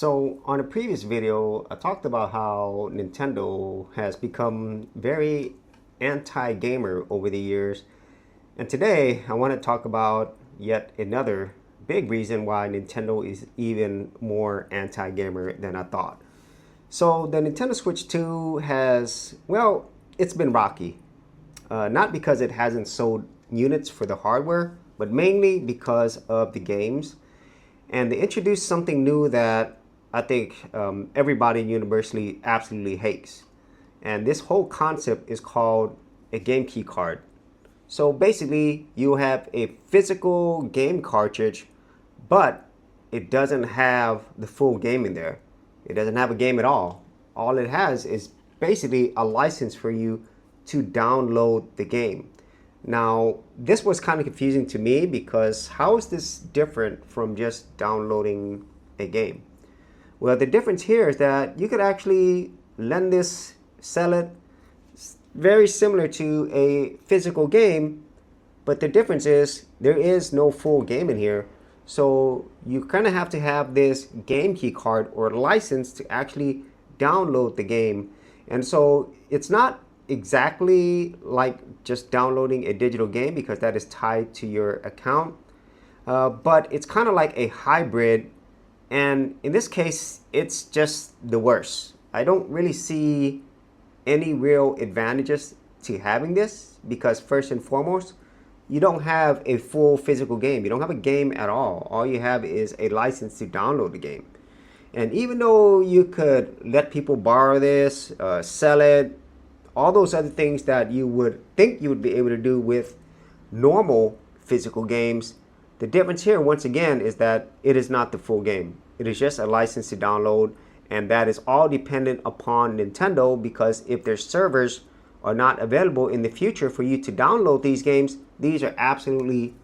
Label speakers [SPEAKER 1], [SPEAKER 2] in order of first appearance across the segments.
[SPEAKER 1] So on a previous video, I talked about how Nintendo has become very anti-gamer over the years. And today I want to talk about yet another big reason why Nintendo is even more anti-gamer than I thought. So the Nintendo Switch 2 has, well, it's been rocky. Not because it hasn't sold units for the hardware, but mainly because of the games. And they introduced something new that I think everybody universally absolutely hates. And this whole concept is called a game key card. So basically, you have a physical game cartridge, but it doesn't have the full game in there. It doesn't have a game at all. All it has is basically a license for you to download the game. Now, this was kind of confusing to me because how is this different from just downloading a game? Well, the difference here is that you could actually lend this, sell it. It's very similar to a physical game, but the difference is there is no full game in here. So you kind of have to have this game key card or license to actually download the game. And so it's not exactly like just downloading a digital game because that is tied to your account. But it's kind of like a hybrid. And in this case, it's just the worst. I don't really see any real advantages to having this because first and foremost, you don't have a full physical game. You don't have a game at all. All you have is a license to download the game. And even though you could let people borrow this, sell it, all those other things that you would think you would be able to do with normal physical games, the difference here, once again, is that it is not the full game. It is just a license to download, and that is all dependent upon Nintendo because if their servers are not available in the future for you to download these games, these are absolutely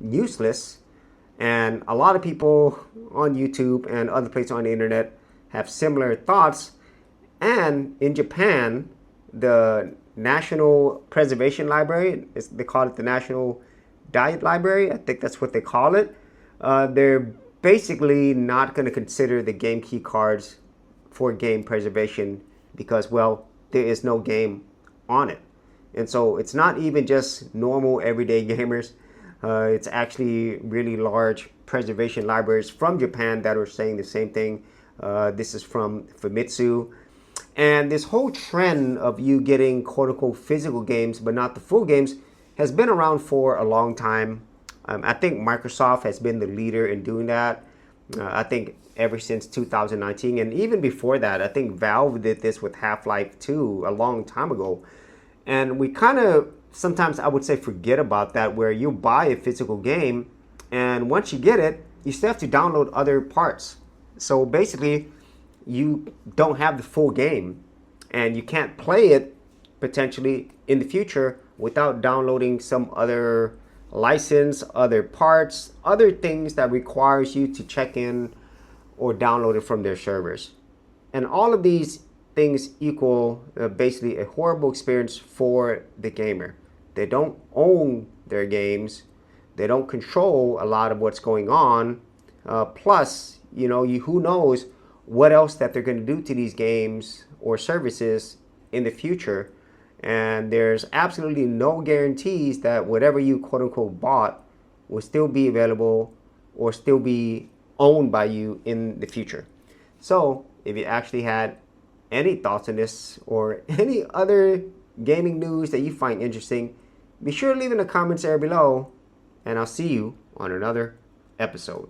[SPEAKER 1] useless. And a lot of people on YouTube and other places on the internet have similar thoughts. And in Japan, the National Preservation Library, they call it the National Diet Library, I think that's what they call it. They're basically not going to consider the game key cards for game preservation because, well, there is no game on it. And so it's not even just normal everyday gamers. It's actually really large preservation libraries from Japan that are saying the same thing. This is from Famitsu. And this whole trend of you getting quote-unquote physical games but not the full games has been around for a long time. I think Microsoft has been the leader in doing that. I think ever since 2019, and even before that, I think Valve did this with Half-Life 2 a long time ago. And we kind of sometimes, I would say, forget about that, where you buy a physical game and once you get it, you still have to download other parts. So basically, you don't have the full game and you can't play it potentially in the future without downloading some other license, other parts, other things that requires you to check in or download it from their servers. And all of these things equal basically a horrible experience for the gamer. They don't own their games. They don't control a lot of what's going on. Plus, who knows what else that they're going to do to these games or services in the future. And there's absolutely no guarantees that whatever you quote unquote bought will still be available or still be owned by you in the future. So if you actually had any thoughts on this or any other gaming news that you find interesting, be sure to leave in the comments area below, and I'll see you on another episode.